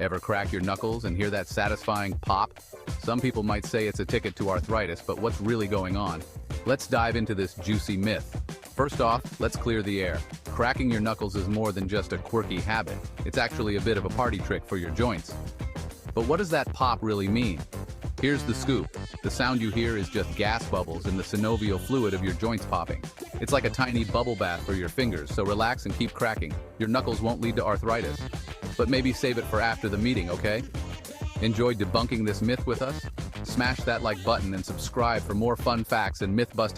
Ever crack your knuckles and hear that satisfying pop? Some people might say it's a ticket to arthritis, but what's really going on? Let's dive into this juicy myth. First off, let's clear the air. Cracking your knuckles is more than just a quirky habit. It's actually a bit of a party trick for your joints. But what does that pop really mean? Here's the scoop. The sound you hear is just gas bubbles in the synovial fluid of your joints popping. It's like a tiny bubble bath for your fingers, so relax and keep cracking. Your knuckles won't lead to arthritis. But maybe save it for after the meeting, okay? Enjoyed debunking this myth with us? Smash that like button and subscribe for more fun facts and myth-busting